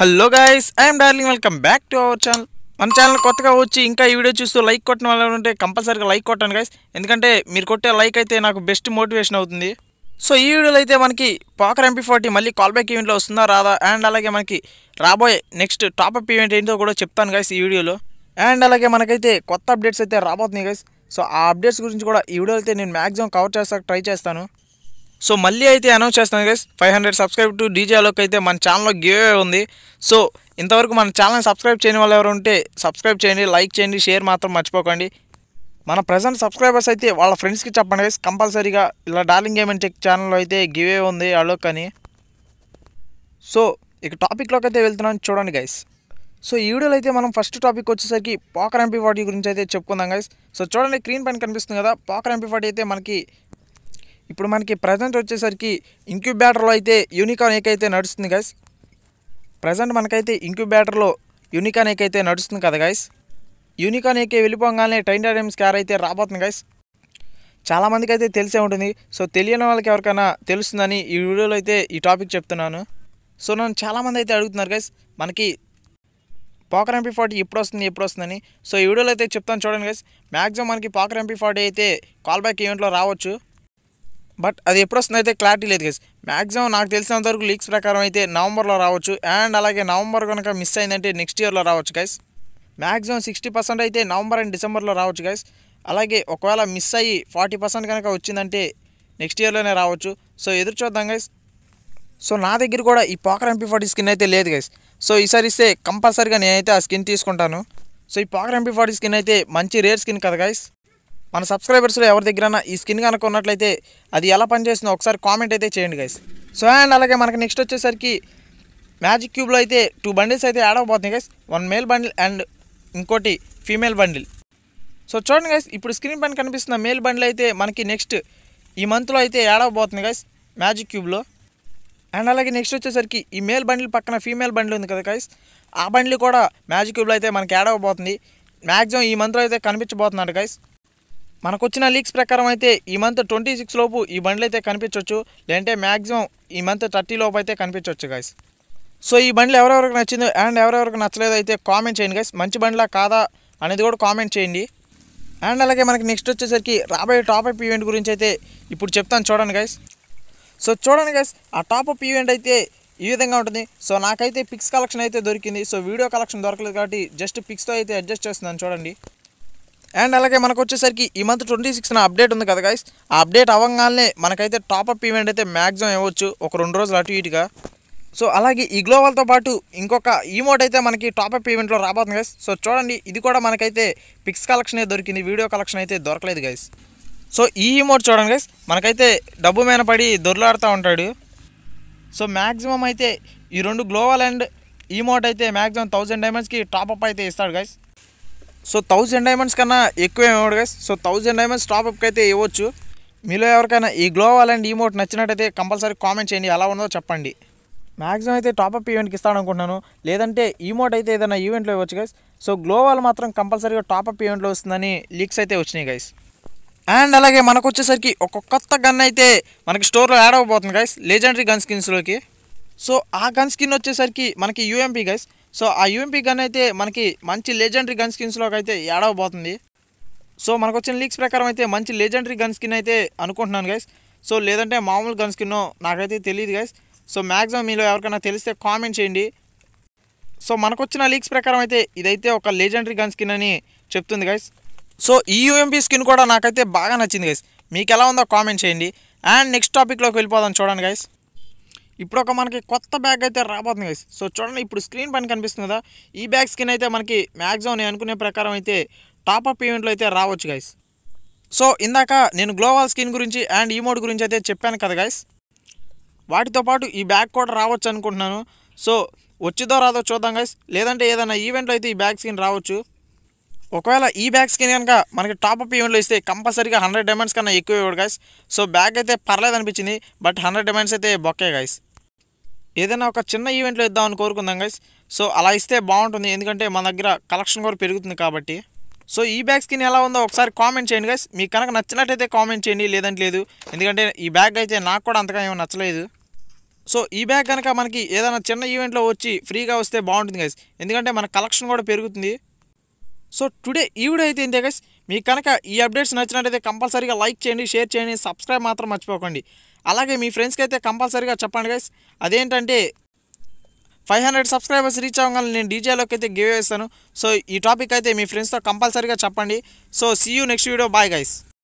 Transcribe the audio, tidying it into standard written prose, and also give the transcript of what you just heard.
Hello guys, I'm darling. Welcome back to our channel. మన channel కొత్తగా వచ్చి ఇంకా ఈ వీడియో చూస్తూ లైక్ కొట్టిన వాళ్ళు ఉంటే కంపల్సరీగా లైక్ కొట్టండి గైస్. ఎందుకంటే మీరు కొట్టే లైక్ అయితే నాకు బెస్ట్ మోటివేషన్ అవుతుంది. సో ఈ వీడియోలో అయితే మనకి పాకర్ MP40 మళ్ళీ కాల్ బ్యాక్ ఈవెంట్లో వస్తుందా రాదా, అండ్ అలాగే మనకి రాబోయే నెక్స్ట్ టాప్అప్ ఈవెంట్ ఏంటో కూడా చెప్తాను గైస్ ఈ వీడియోలో. అండ్ అలాగే మనకైతే కొత్త అప్డేట్స్ అయితే రాబోతున్నాయి గైస్. సో ఆ అప్డేట్స్ గురించి కూడా ఈ వీడియో అయితే నేను మ్యాక్సిమం కవర్ చేస్తాను, ట్రై చేస్తాను. సో మళ్ళీ అయితే అనౌన్స్ చేస్తాను guys, 500 subscribe to DJ Alok అయితే మన ఛానల్లో గివ్ అవే ఉంది. సో ఇంతవరకు మన ఛానల్ని సబ్స్క్రైబ్ చేయని వాళ్ళు ఎవరు ఉంటే సబ్స్క్రైబ్ చేయండి, లైక్ చేయండి, షేర్ మాత్రం మర్చిపోకండి. మన ప్రజెంట్ సబ్స్క్రైబర్స్ అయితే వాళ్ళ ఫ్రెండ్స్కి చెప్పండి గైస్, కంపల్సరీగా ఇలా డార్లింగ్ గేమ్ అండ్ టెక్ ఛానల్లో అయితే గివ్ అవే ఉంది అలోక్ అని. సో ఇక టాపిక్లోకి అయితే వెళ్తున్నాను, చూడండి గైస్. సో ఈ వీడియోలో అయితే మనం ఫస్ట్ టాపిక్ వచ్చేసరికి పాకర్ MP40 గురించి అయితే చెప్పుకుందాం గైస్. సో చూడండి, స్క్రీన్ పైన కనిపిస్తుంది కదా, పాకర్ MP40 అయితే ఇప్పుడు మనకి ప్రజెంట్ వచ్చేసరికి ఇంక్యుబేటర్లో అయితే యూనికాన్ ఏక్ అయితే నడుస్తుంది గైస్. ప్రజెంట్ మనకైతే ఇంక్యుబేటర్లో యూనికాన్ ఏక్ అయితే నడుస్తుంది కదా గైస్. యూనికాన్ ఏకే వెళ్ళిపోగానే టైటానియం స్కార్ అయితే రాబోతుంది గైస్. చాలామందికి అయితే తెలిసే ఉంటుంది. సో తెలియని వాళ్ళకి ఎవరికైనా తెలుస్తుందని ఈ వీడియోలో అయితే ఈ టాపిక్ చెప్తున్నాను. సో నన్ను చాలామంది అయితే అడుగుతున్నారు గైస్, మనకి పాకర్ MP40 ఎప్పుడు వస్తుందని. సో ఈ వీడియోలో అయితే చెప్తాను, చూడండి గైస్. మ్యాక్సిమం మనకి పాకర్ MP40 అయితే కాల్ బ్యాక్ ఈవెంట్లో రావచ్చు, బట్ అది ఎప్పుడు వస్తుంది అయితే క్లారిటీ లేదు గైస్. మ్యాక్సిమం నాకు తెలిసినంతవరకు లీక్స్ ప్రకారం అయితే నవంబర్లో రావచ్చు, అండ్ అలాగే నవంబర్ కనుక మిస్ అయిందంటే నెక్స్ట్ ఇయర్లో రావచ్చు గైస్. మ్యాక్సిమం 60% అయితే నవంబర్ అండ్ డిసెంబర్లో రావచ్చు గైస్. అలాగే ఒకవేళ మిస్ అయ్యి 40% కనుక వచ్చిందంటే నెక్స్ట్ ఇయర్లోనే రావచ్చు. సో ఎదురు చూద్దాం గైస్. సో నా దగ్గర కూడా ఈ పాకర్ MP40 స్కిన్ అయితే లేదు గైస్. సో ఈసారి ఇస్తే కంపల్సరీగా నేనైతే ఆ స్కిన్ తీసుకుంటాను. సో ఈ పాకర్ MP40 స్కిన్ అయితే మంచి రేర్ స్కిన్ కదా గైస్. మన సబ్స్క్రైబర్స్లో ఎవరి దగ్గర ఈ స్కిన్ కనుక ఉన్నట్లయితే అది ఎలా పనిచేస్తుందో ఒకసారి కామెంట్ అయితే చేయండి గైస్. సో అండ్ అలాగే మనకి నెక్స్ట్ వచ్చేసరికి మ్యాజిక్ క్యూబ్లో అయితే 2 బండిల్స్ అయితే యాడ్ అవబోతున్నాయి గైస్. 1 మేల్ బండిల్ అండ్ ఇంకోటి ఫీమేల్ బండిల్. సో చూడండి గైస్, ఇప్పుడు స్క్రీన్ పైన కనిపిస్తున్న మేల్ బండిల్ అయితే మనకి నెక్స్ట్ ఈ మంత్లో అయితే యాడ్ అవబోతుంది గైస్ మ్యాజిక్ క్యూబ్లో. అండ్ అలాగే నెక్స్ట్ వచ్చేసరికి ఈ మేల్ బండిల్ పక్కన ఫీమేల్ బండిల్ ఉంది కదా గైస్, ఆ బండిల్ కూడా మ్యాజిక్ క్యూబ్లో అయితే మనకి యాడ్ అవ్వబోతుంది. మ్యాక్సిమం ఈ మంత్లో అయితే కనిపించబోతున్నాడు గైస్. మనకు వచ్చిన లీక్స్ ప్రకారం అయితే ఈ మంత్ 26 లోపు ఈ బండ్లు అయితే కనిపించవచ్చు, లేదంటే మ్యాక్సిమం ఈ మంత్ 30 లోపు అయితే కనిపించవచ్చు గైస్. సో ఈ బండ్లు ఎవరెవరికి నచ్చిందో అండ్ ఎవరెవరికి నచ్చలేదో అయితే కామెంట్ చేయండి గైస్. మంచి బండ్లా కాదా అనేది కూడా కామెంట్ చేయండి. అండ్ అలాగే మనకి నెక్స్ట్ వచ్చేసరికి రాబోయే టాప్అప్ ఈవెంట్ గురించి అయితే ఇప్పుడు చెప్తాను, చూడండి గైస్. సో చూడండి గైస్, ఆ టాప్అప్ ఈవెంట్ అయితే ఈ విధంగా ఉంటుంది. సో నాకైతే పిక్స్ కలెక్షన్ అయితే దొరికింది. సో వీడియో కలెక్షన్ దొరకలేదు కాబట్టి జస్ట్ పిక్స్తో అయితే అడ్జస్ట్ చేస్తున్నాను, చూడండి. అండ్ అలాగే మనకు వచ్చేసరికి ఈ మంత్ 26న అప్డేట్ ఉంది కదా గైస్. ఆ అప్డేట్ అవ్వగానే మనకైతే టాప్అప్ ఈవెంట్ అయితే మ్యాక్సిమం ఇవ్వచ్చు, ఒక 2 రోజులు అటు ఇటుగా. సో అలాగే ఈ గ్లోవల్తో పాటు ఇంకొక ఈమోట్ అయితే మనకి టాప్అప్ ఈవెంట్లో రాబోతుంది గైస్. సో చూడండి, ఇది కూడా మనకైతే పిక్స్ కలెక్షన్ అయితే దొరికింది, వీడియో కలెక్షన్ అయితే దొరకలేదు గైస్. సో ఈ ఈమోట్ చూడండి గైస్, మనకైతే డబ్బు మీద పడి దొర్లాడుతూ ఉంటాడు. సో మ్యాక్సిమం అయితే ఈ 2 గ్లోవల్ అండ్ ఈమోట్ అయితే మ్యాక్సిమం 1000 డైమండ్స్కి టాప్అప్ అయితే ఇస్తాడు గైస్. సో 1000 డైమండ్స్ కన్నా ఎక్కువ ఇవ్వడు గైస్. సో 1000 డైమండ్స్ టాప్అప్కి అయితే ఇవ్వచ్చు. మీలో ఎవరికైనా ఈ గ్లోవల్ అండ్ ఈమోట్ నచ్చినట్టయితే కంపల్సరీ కామెంట్ చేయండి, ఎలా ఉందో చెప్పండి. మ్యాక్సిమం అయితే టాప్అప్ ఈవెంట్కి ఇస్తాను అనుకుంటున్నాను, లేదంటే ఈమోట్ అయితే ఏదైనా ఈవెంట్లో ఇవ్వచ్చు గైస్. సో గ్లోవల్ మాత్రం కంపల్సరీగా టాప్అప్ ఈవెంట్లో వస్తుందని లీక్స్ అయితే వచ్చినాయి గైస్. అండ్ అలాగే మనకు వచ్చేసరికి ఒక కొత్త గన్ అయితే మనకి స్టోర్లో యాడ్ అవ్వబోతుంది గైస్, లెజెండరీ గన్ స్కిన్స్లోకి. సో ఆ గన్ స్కిన్ వచ్చేసరికి మనకి UMP గైస్. సో ఆ UMP గన్ అయితే మనకి మంచి లెజెండరీ గన్ స్కిన్స్లోకి అయితే యాడ్ అవ్వబోతుంది. సో మనకు వచ్చిన లీక్స్ ప్రకారం అయితే మంచి లెజెండరీ గన్ స్కిన్ అయితే అనుకుంటున్నాను గైస్. సో లేదంటే మామూలు గన్ స్కిన్ నాకైతే తెలియదు గైస్. సో మ్యాక్సిమం మీలో ఎవరికైనా తెలిస్తే కామెంట్ చేయండి. సో మనకు వచ్చిన లీక్స్ ప్రకారం అయితే ఇదైతే ఒక లెజెండరీ గన్ స్కిన్ అని చెప్తుంది గైస్. సో ఈ UMP స్కిన్ కూడా నాకైతే బాగా నచ్చింది గైస్. మీకు ఎలా ఉందో కామెంట్ చేయండి. అండ్ నెక్స్ట్ టాపిక్లోకి వెళ్ళిపోదాం, చూడండి గైస్. ఇప్పుడు ఒక మనకి కొత్త బ్యాగ్ అయితే రాబోతుంది గైస్. సో చూడండి, ఇప్పుడు స్క్రీన్ పైన కనిపిస్తుంది కదా, ఈ బ్యాగ్ స్కిన్ అయితే మనకి మ్యాక్సిమం నేను అనుకునే ప్రకారం అయితే టాప్అప్ ఈవెంట్లో అయితే రావచ్చు గైస్. సో ఇందాక నేను గ్లోవల్ స్కిన్ గురించి అండ్ ఈమోట్ గురించి అయితే చెప్పాను కదా గైస్, వాటితో పాటు ఈ బ్యాగ్ కూడా రావచ్చు అనుకుంటున్నాను. సో వచ్చిదో రాదో చూద్దాం గైస్, లేదంటే ఏదైనా ఈవెంట్లో అయితే ఈ బ్యాగ్ స్కిన్ రావచ్చు. ఒకవేళ ఈ బ్యాగ్ స్కిన్ కనుక మనకి టాప్అప్ ఈవెంట్లో ఇస్తే కంపల్సరీగా 100 డైమండ్స్ కన్నా ఎక్కువ ఇవ్వడు గైస్. సో బ్యాగ్ అయితే పర్లేదు అనిపించింది, బట్ 100 డైమండ్స్ అయితే బొక్కే గైస్. ఏదైనా ఒక చిన్న ఈవెంట్లో ఇద్దామని కోరుకుందాం గైస్. సో అలా ఇస్తే బాగుంటుంది, ఎందుకంటే మన దగ్గర కలెక్షన్ కూడా పెరుగుతుంది కాబట్టి. సో ఈ బ్యాగ్ స్కిన్ ఎలా ఉందో ఒకసారి కామెంట్ చేయండి గైస్. మీకు కనుక నచ్చినట్టయితే కామెంట్ చేయండి, లేదంటే లేదు, ఎందుకంటే ఈ బ్యాగ్ అయితే నాకు కూడా అంతగా ఏమీ నచ్చలేదు. సో ఈ బ్యాగ్ కనుక మనకి ఏదైనా చిన్న ఈవెంట్లో వచ్చి ఫ్రీగా వస్తే బాగుంటుంది గైస్, ఎందుకంటే మన కలెక్షన్ కూడా పెరుగుతుంది. సో టుడే ఈ వీడియో అయితే ఇంతే గైస్. మీకు కనుక ఈ అప్డేట్స్ నచ్చినట్టయితే కంపల్సరీగా లైక్ చేయండి, షేర్ చేయండి, సబ్స్క్రైబ్ మాత్రం మర్చిపోకండి. అలాగే మీ ఫ్రెండ్స్కి అయితే కంపల్సరీగా చెప్పండి గైస్. అదేంటంటే 500 సబ్స్క్రైబర్స్ రీచ్ అవ్వగానే నేను డీజేలోకి అయితే గివ్ చేస్తాను. సో ఈ టాపిక్ అయితే మీ ఫ్రెండ్స్తో కంపల్సరీగా చెప్పండి. So see you next video. Bye guys.